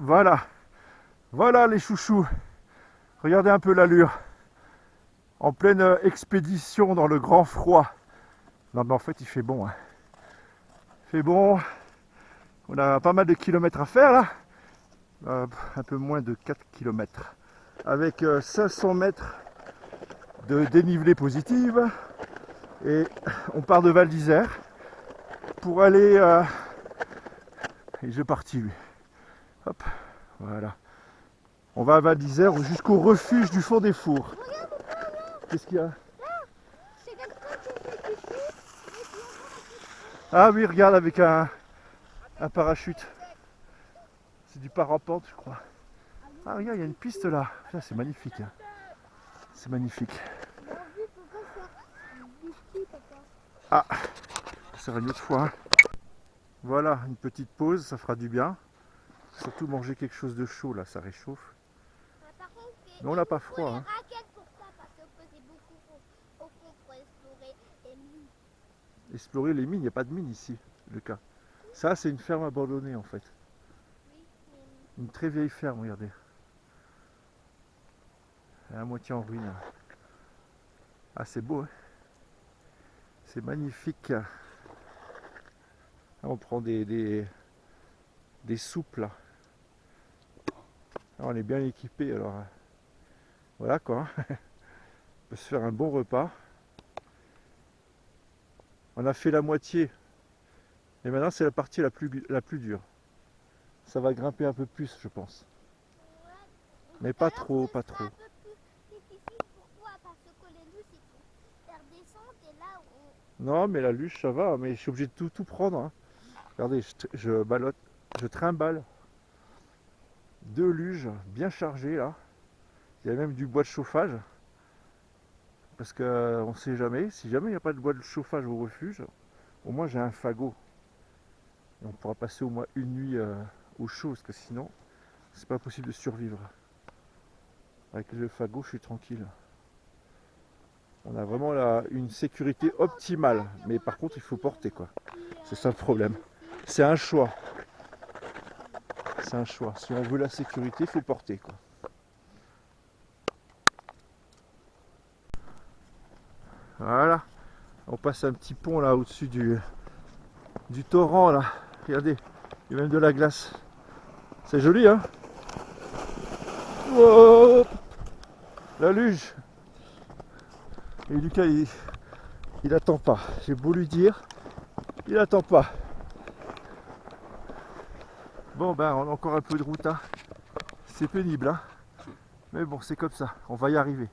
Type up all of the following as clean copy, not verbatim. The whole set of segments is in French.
Voilà, voilà les chouchous. Regardez un peu l'allure. En pleine expédition dans le grand froid. Non mais en fait il fait bon. Hein. Il fait bon. On a pas mal de kilomètres à faire là. Un peu moins de 4 kilomètres. Avec 500 mètres de dénivelé positive. Et on part de Val d'Isère pour aller... Et je partis lui. Hop, voilà. On va à Val d'Isère jusqu'au refuge du fond des fours. Qu'est-ce qu'il y a? Ah oui, regarde avec un parachute. C'est du parapente, je crois. Ah regarde, il y a une piste là. Là, c'est magnifique. Hein. C'est magnifique. Ah, ça sera une autre fois. Hein. Voilà, une petite pause, ça fera du bien. Surtout manger quelque chose de chaud là, ça réchauffe. Mais on n'a pas froid. Hein. Explorer les mines, il n'y a pas de mine ici, le cas. Ça, c'est une ferme abandonnée en fait. Une très vieille ferme, regardez. Elle est à moitié en ruine. Ah, c'est beau, hein. C'est magnifique. Là, on prend des soupes là. Là, on est bien équipé, alors voilà quoi. On peut se faire un bon repas. On a fait la moitié. Et maintenant, c'est la partie la plus dure. Ça va grimper un peu plus, je pense. Mais pas trop, pas trop. Non, mais la luge, ça va. Mais je suis obligé de tout prendre. Hein. Regardez, je ballotte, je trimballe 2 luges bien chargées là. Il y a même du bois de chauffage. Parce qu'on ne sait jamais. Si jamais il n'y a pas de bois de chauffage au refuge, au moins j'ai un fagot. Et on pourra passer au moins une nuit au chaud. Parce que sinon, c'est pas possible de survivre. Avec le fagot, je suis tranquille. On a vraiment là une sécurité optimale. Mais par contre, il faut porter quoi. C'est ça le problème. C'est un choix. C'est un choix. Si on veut la sécurité, il faut porter quoi. Voilà. On passe un petit pont là au-dessus du torrent là. Regardez. Il y a même de la glace. C'est joli hein. Wow, la luge. Et Lucas il attend pas. J'ai beau lui dire. Il attend pas. Bon ben on a encore un peu de route. Hein. C'est pénible hein. Mais bon c'est comme ça. On va y arriver.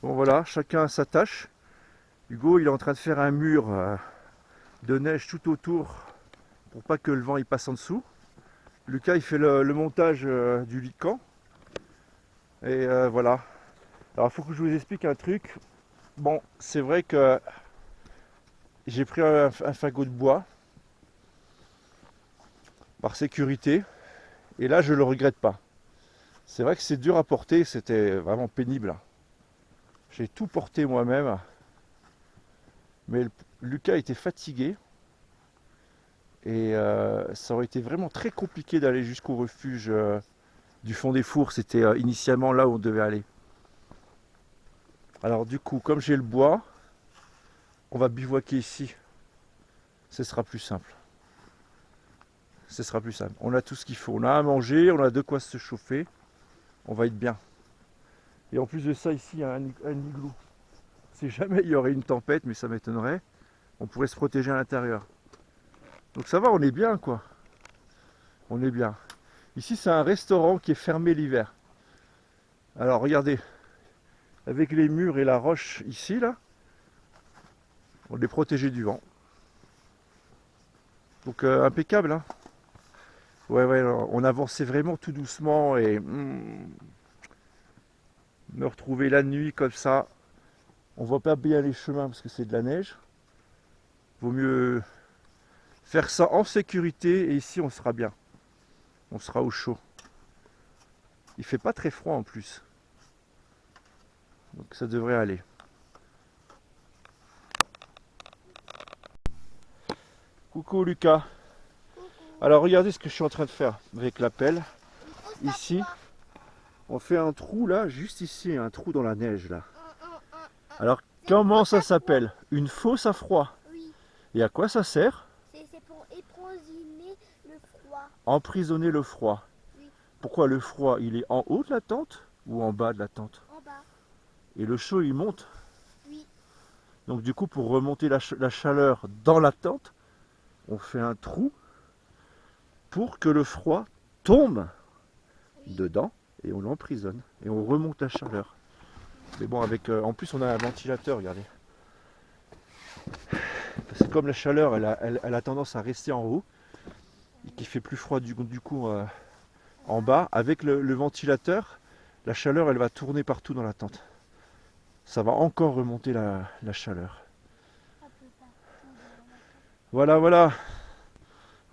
Bon voilà, chacun a sa tâche. Hugo il est en train de faire un mur de neige tout autour pour pas que le vent il passe en dessous. Lucas il fait le montage du lit de camp. Et voilà. Alors il faut que je vous explique un truc. Bon, c'est vrai que j'ai pris un fagot de bois par sécurité. Et là je le regrette pas. C'est vrai que c'est dur à porter, c'était vraiment pénible. J'ai tout porté moi-même. Mais Lucas était fatigué. Et ça aurait été vraiment très compliqué d'aller jusqu'au refuge du fond des fours. C'était initialement là où on devait aller. Alors du coup, comme j'ai le bois, on va bivouaquer ici. Ce sera plus simple. Ce sera plus simple. On a tout ce qu'il faut. On a à manger, on a de quoi se chauffer. On va être bien. Et en plus de ça, ici, il y a un igloo. Si jamais il y aurait une tempête, mais ça m'étonnerait, on pourrait se protéger à l'intérieur. Donc ça va, on est bien quoi. On est bien. Ici, c'est un restaurant qui est fermé l'hiver. Alors regardez, avec les murs et la roche ici, là, on est protégé du vent. Donc impeccable, hein. Ouais, on avançait vraiment tout doucement et me retrouver la nuit comme ça, on voit pas bien les chemins parce que c'est de la neige. Vaut mieux faire ça en sécurité et ici on sera bien. On sera au chaud. Il fait pas très froid en plus. Donc ça devrait aller. Coucou Lucas. Alors regardez ce que je suis en train de faire avec la pelle. Il faut ça Ici, froid. on fait un trou là, juste ici, un trou dans la neige là. Un. Alors C'est une comment fosse ça à froid. s'appelle? Une fosse à froid. Oui, Et à quoi ça sert? c'est pour époniner le froid. Emprisonner le froid. Oui, Pourquoi le froid? Il est en haut de la tente ou en bas de la tente? en bas. Et le chaud il monte. Oui, Donc du coup pour remonter la chaleur dans la tente, on fait un trou pour que le froid tombe oui. dedans et on l'emprisonne et on remonte la chaleur. Mais bon avec en plus on a un ventilateur, regardez. Parce que comme la chaleur elle a tendance à rester en haut et qu'il fait plus froid du coup en bas, avec le ventilateur, la chaleur elle va tourner partout dans la tente. Ça va encore remonter la chaleur. Ça peut pas tomber dans la tête. Voilà, voilà.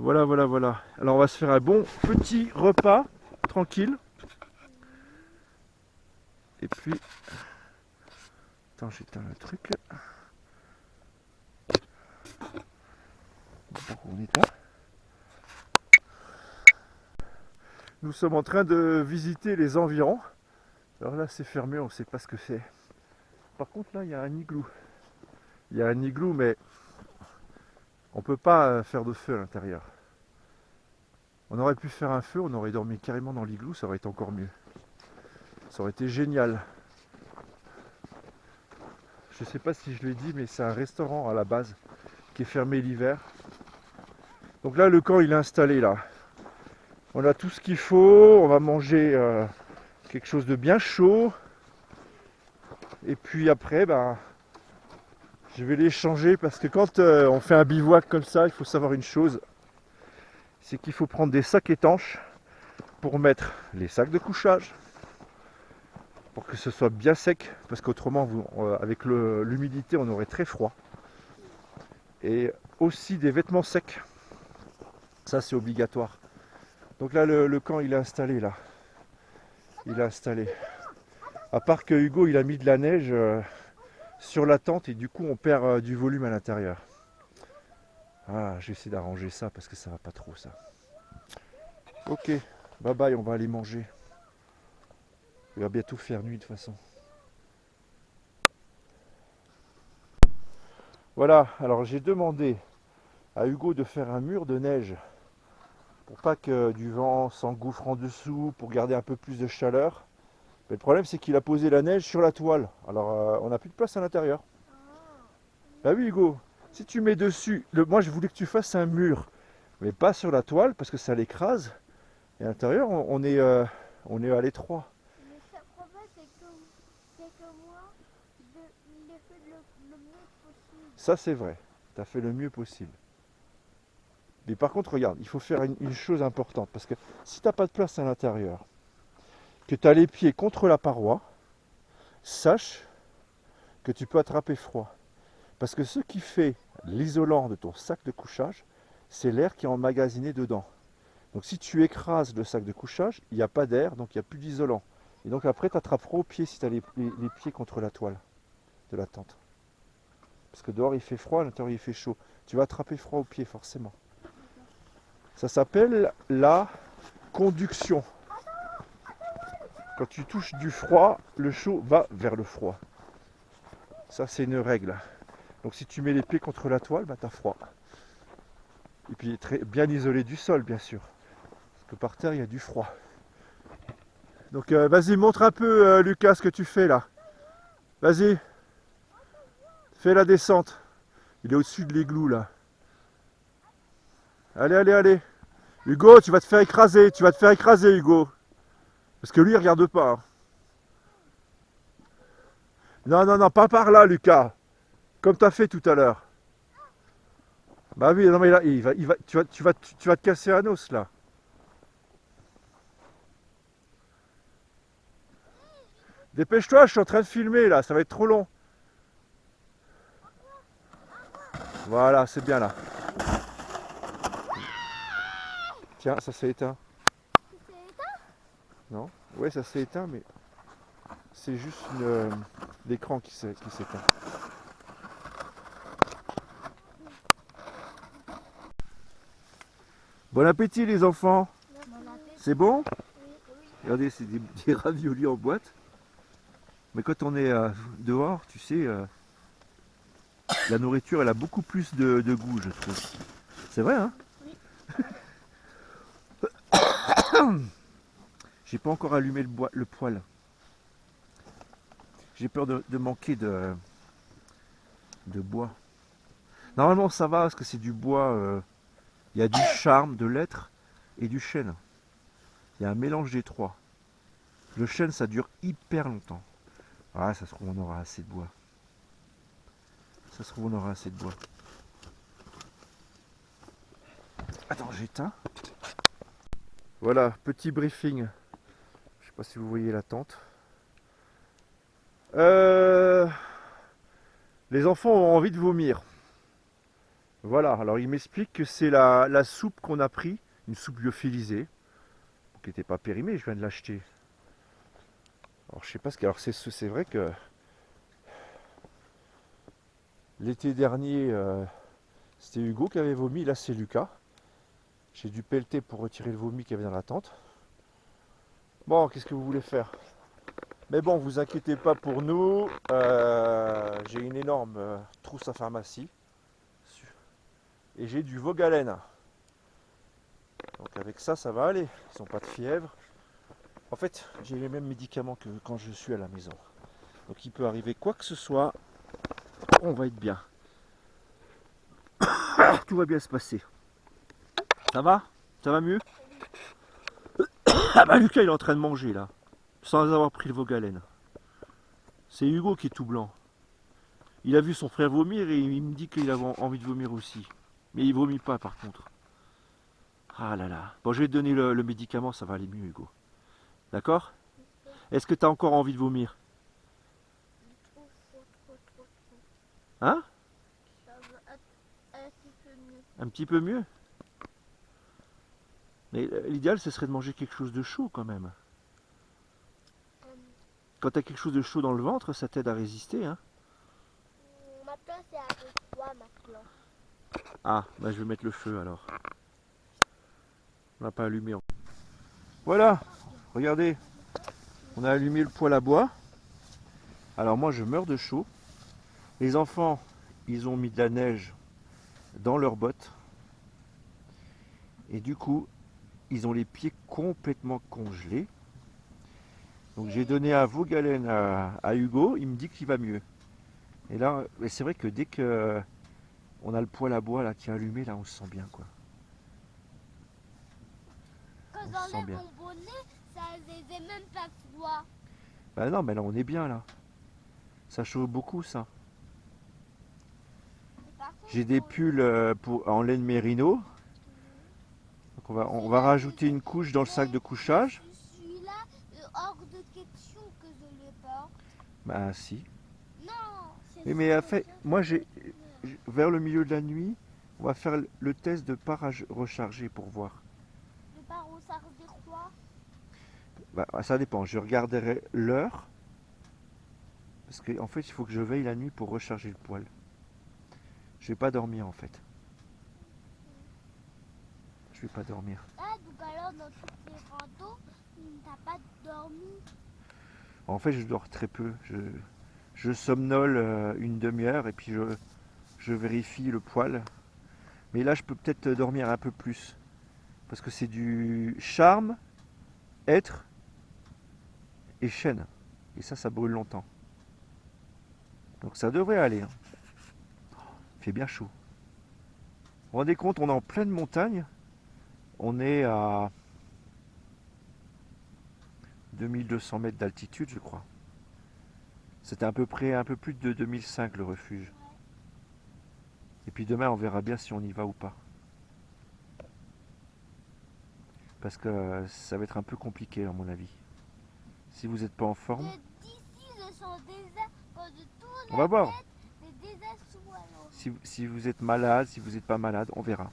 Voilà, voilà, voilà. Alors on va se faire un bon petit repas, tranquille. Et puis... Attends, j'éteins le truc. Bon, on éteint. Nous sommes en train de visiter les environs. Alors là c'est fermé, on ne sait pas ce que c'est. Par contre là il y a un igloo. Il y a un igloo mais on ne peut pas faire de feu à l'intérieur. On aurait pu faire un feu, on aurait dormi carrément dans l'igloo, ça aurait été encore mieux. Ça aurait été génial. Je sais pas si je l'ai dit, mais c'est un restaurant à la base qui est fermé l'hiver. Donc là, le camp il est installé là. On a tout ce qu'il faut. On va manger quelque chose de bien chaud. Et puis après, ben, je vais les changer parce que quand on fait un bivouac comme ça, il faut savoir une chose, c'est qu'il faut prendre des sacs étanches pour mettre les sacs de couchage, pour que ce soit bien sec, parce qu'autrement, avec l'humidité, on aurait très froid. Et aussi des vêtements secs. Ça, c'est obligatoire. Donc là, le camp, il est installé, là. Il est installé. À part que Hugo, il a mis de la neige sur la tente et du coup, on perd du volume à l'intérieur. Ah, je vais essayer d'arranger ça parce que ça va pas trop, ça. Ok, bye bye, on va aller manger. Il va bientôt faire nuit de toute façon. Voilà, alors j'ai demandé à Hugo de faire un mur de neige pour pas que du vent s'engouffre en dessous, pour garder un peu plus de chaleur. Mais le problème c'est qu'il a posé la neige sur la toile, alors on n'a plus de place à l'intérieur. Bah oui Hugo, si tu mets dessus, moi je voulais que tu fasses un mur, mais pas sur la toile parce que ça l'écrase. Et à l'intérieur on est à l'étroit. Le seul problème, c'est que moi, je l'ai fait le mieux possible. Ça c'est vrai, tu as fait le mieux possible. Mais par contre regarde, il faut faire une chose importante, parce que si tu n'as pas de place à l'intérieur, que tu as les pieds contre la paroi, sache que tu peux attraper froid. Parce que ce qui fait l'isolant de ton sac de couchage, c'est l'air qui est emmagasiné dedans. Donc si tu écrases le sac de couchage, il n'y a pas d'air, donc il n'y a plus d'isolant. Et donc après, tu attrapes froid aux pieds si tu as les pieds contre la toile de la tente. Parce que dehors il fait froid, à l'intérieur il fait chaud. Tu vas attraper froid aux pieds forcément. Ça s'appelle la conduction. Quand tu touches du froid, le chaud va vers le froid. Ça c'est une règle. Donc si tu mets les pieds contre la toile, bah, tu as froid. Et puis bien isolé du sol bien sûr. Parce que par terre il y a du froid. Donc vas-y montre un peu Lucas ce que tu fais là. Vas-y. Fais la descente. Il est au-dessus de l'igloo là. Allez, allez, allez. Hugo, tu vas te faire écraser. Tu vas te faire écraser Hugo. Parce que lui il regarde pas. Hein. Non, non, non, pas par là Lucas. Comme tu as fait tout à l'heure. Bah oui, non mais là, tu vas te casser un os là. Dépêche-toi, je suis en train de filmer là, ça va être trop long. Voilà, c'est bien là. Tiens, ça s'est éteint. C'est éteint? Non? Ouais, ça s'est éteint, mais c'est juste l'écran qui s'éteint. Bon appétit les enfants. Bon appétit. C'est bon? Oui. Regardez, c'est des raviolis en boîte. Mais quand on est dehors, tu sais, la nourriture elle a beaucoup plus de goût, je trouve. C'est vrai, hein? Oui. J'ai pas encore allumé le poêle. J'ai peur de manquer de bois. Normalement ça va parce que c'est du bois. Il y a du charme, de l'être et du chêne. Il y a un mélange des trois. Le chêne ça dure hyper longtemps. Ah, ça se trouve on aura assez de bois. Ça se trouve on aura assez de bois. Attends, j'éteins. Voilà, petit briefing. Je sais pas si vous voyez la tente. Les enfants ont envie de vomir. Voilà, alors ils m'expliquent que c'est la soupe qu'on a pris, une soupe lyophilisée, qui n'était pas périmée, je viens de l'acheter. Alors je sais pas ce que. Alors c'est vrai que l'été dernier, c'était Hugo qui avait vomi, là c'est Lucas. J'ai dû pelleter pour retirer le vomi qu'il y avait dans la tente. Bon, qu'est-ce que vous voulez faire? Mais bon, vous inquiétez pas pour nous. J'ai une énorme trousse à pharmacie. Et j'ai du Vogalène. Donc avec ça, ça va aller. Ils n'ont pas de fièvre. En fait, j'ai les mêmes médicaments que quand je suis à la maison. Donc il peut arriver quoi que ce soit. On va être bien. Tout va bien se passer. Ça va? Ça va mieux? Ah bah Lucas, il est en train de manger là. Sans avoir pris le Vogalène. C'est Hugo qui est tout blanc. Il a vu son frère vomir et il me dit qu'il avait envie de vomir aussi. Mais il vomit pas par contre. Ah là là. Bon, je vais te donner le médicament, ça va aller mieux, Hugo. D'accord? Est-ce que tu as encore envie de vomir? Hein? Ça va un petit peu mieux. Un petit peu mieux? Mais l'idéal, ce serait de manger quelque chose de chaud quand même. Quand tu as quelque chose de chaud dans le ventre, ça t'aide à résister, hein? Maintenant, c'est un peu froid maintenant. Ah, bah je vais mettre le feu alors. On n'a pas allumé. Voilà, regardez. On a allumé le poêle à bois. Alors moi, je meurs de chaud. Les enfants, ils ont mis de la neige dans leurs bottes. Et du coup, ils ont les pieds complètement congelés. Donc j'ai donné un Vogalène à Hugo, il me dit qu'il va mieux. Et là, c'est vrai que dès que on a le poêle à bois là qui est allumé, là on se sent bien quoi. Quand On se sent j'enlève bien. mon bonnet, ça faisait même pas froid. Bah non, mais là on est bien là. Ça chauffe beaucoup ça. Par contre, J'ai des pulls en laine mérino. Donc on va rajouter une couche dans le sac de couchage. Celui-là, hors de question que je le porte. Bah si. Non, c'est Oui, ça mais en que fait, moi vers le milieu de la nuit, on va faire le test de pas recharger pour voir. Le baron ça dire quoi? Bah, ça dépend, je regarderai l'heure. Parce qu'en fait, il faut que je veille la nuit pour recharger le poêle. Je vais pas dormir en fait. Je vais pas dormir. Ah, donc alors dans toutes les randos, t'as pas dormi? En fait, je dors très peu. Je somnole une demi-heure et puis je vérifie le poêle. Mais là, je peux peut-être dormir un peu plus. Parce que c'est du charme, être et chêne. Et ça brûle longtemps. Donc ça devrait aller, hein. Il fait bien chaud. Vous vous rendez compte, on est en pleine montagne. On est à 2200 mètres d'altitude, je crois. C'était à peu près un peu plus de 2005 le refuge. Et puis demain, on verra bien si on y va ou pas. Parce que ça va être un peu compliqué, à mon avis. Si vous n'êtes pas en forme, D'ici, je sens déjà, quand je tourne on va la voir. tête, c'est déjà sous alors. Si vous êtes malade, si vous n'êtes pas malade, on verra.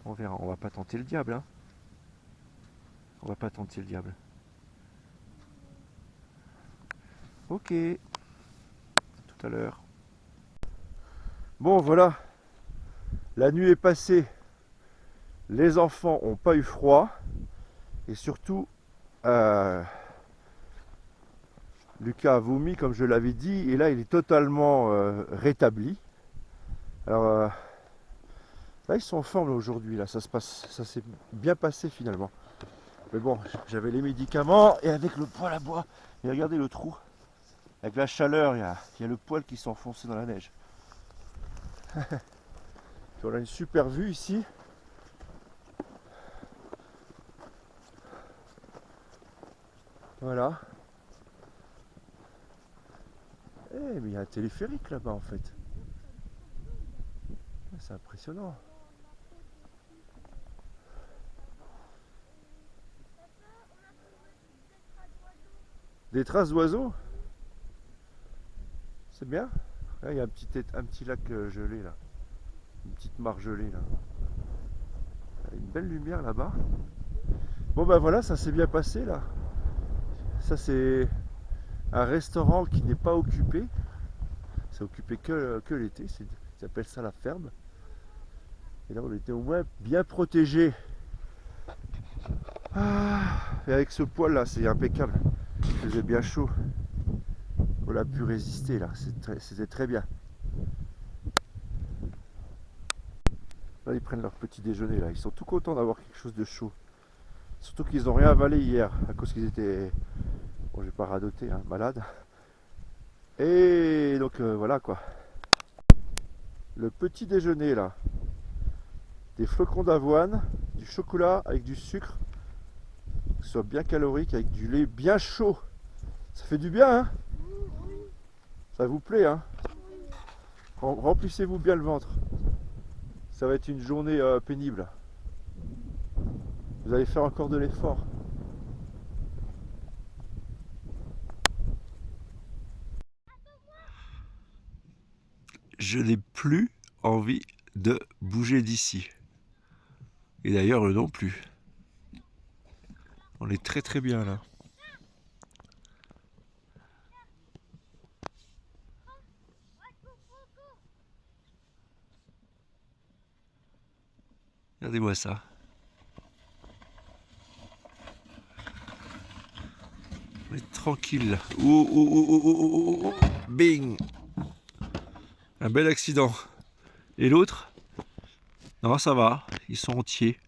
On verra. On va pas tenter le diable, hein. On va pas tenter le diable. Ok. Tout à l'heure. Bon, voilà. La nuit est passée. Les enfants n'ont pas eu froid. Et surtout, Lucas a vomi, comme je l'avais dit. Et là, il est totalement rétabli. Alors, là, ils sont en forme aujourd'hui. Là, ça s'est bien passé finalement. Mais bon, j'avais les médicaments. Et avec le poêle à bois, et regardez le trou. Avec la chaleur, il y a le poêle qui s'est enfoncé dans la neige. On a une super vue ici. Voilà. Eh, mais il y a un téléphérique là-bas en fait. C'est impressionnant. Des traces d'oiseaux. C'est bien. Là, il y a un petit lac gelé là. Une petite mare gelée là. Il y a une belle lumière là-bas. Bon ben voilà, ça s'est bien passé là. Ça c'est un restaurant qui n'est pas occupé. C'est occupé que l'été. Ils appellent ça la ferme. Et là on était au moins bien protégé. Et avec ce poêle là, c'est impeccable. Il faisait bien chaud. On a pu résister là. C'était très bien. Là ils prennent leur petit déjeuner là. Ils sont tout contents d'avoir quelque chose de chaud. Surtout qu'ils n'ont rien avalé hier à cause qu'ils étaient, bon j'ai pas radoté, hein, malades. Et donc voilà quoi. Le petit déjeuner là. Des flocons d'avoine, du chocolat avec du sucre, que ce soit bien calorique, avec du lait bien chaud. Ça fait du bien, hein? Ça vous plaît, hein? Remplissez-vous bien le ventre. Ça va être une journée pénible. Vous allez faire encore de l'effort. Je n'ai plus envie de bouger d'ici. Et d'ailleurs, eux non plus. On est très très bien là. Regardez-moi ça. On est tranquille là. Oh, oh, oh, oh, oh, oh, oh, oh. Bing! Un bel accident. Et l'autre? Non, ça va. Ils sont entiers.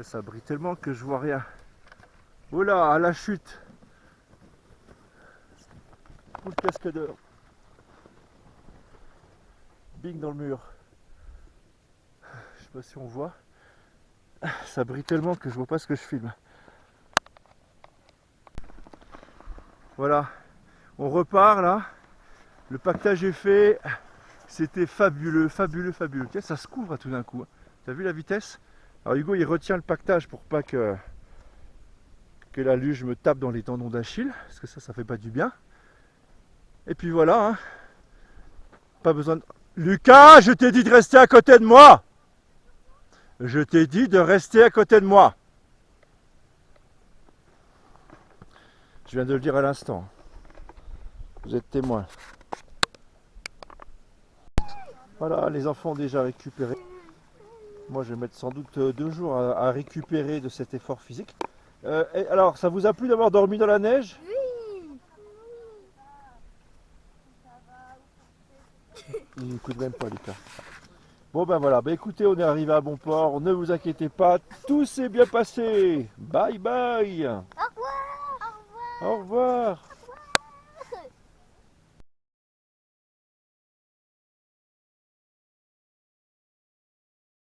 Ça brille tellement que je vois rien. Oh là, à la chute. Pour le cascadeur. Bing dans le mur. Je sais pas si on voit. Ça brille tellement que je vois pas ce que je filme. Voilà. On repart là. Le pactage est fait. C'était fabuleux, fabuleux, fabuleux. Tiens, ça se couvre tout d'un coup. T'as vu la vitesse? Alors Hugo il retient le pactage pour pas que la luge me tape dans les tendons d'Achille, parce que ça fait pas du bien. Et puis voilà, hein. Pas besoin de... Lucas, je t'ai dit de rester à côté de moi. Je t'ai dit de rester à côté de moi. Je viens de le dire à l'instant. Vous êtes témoin. Voilà, les enfants ont déjà récupéré. Moi, je vais mettre sans doute 2 jours à récupérer de cet effort physique. Et alors, ça vous a plu d'avoir dormi dans la neige? Il n'écoute même pas, Lucas. Bon ben voilà, ben écoutez, on est arrivé à bon port, ne vous inquiétez pas, tout s'est bien passé. Bye bye. Au revoir. Au revoir.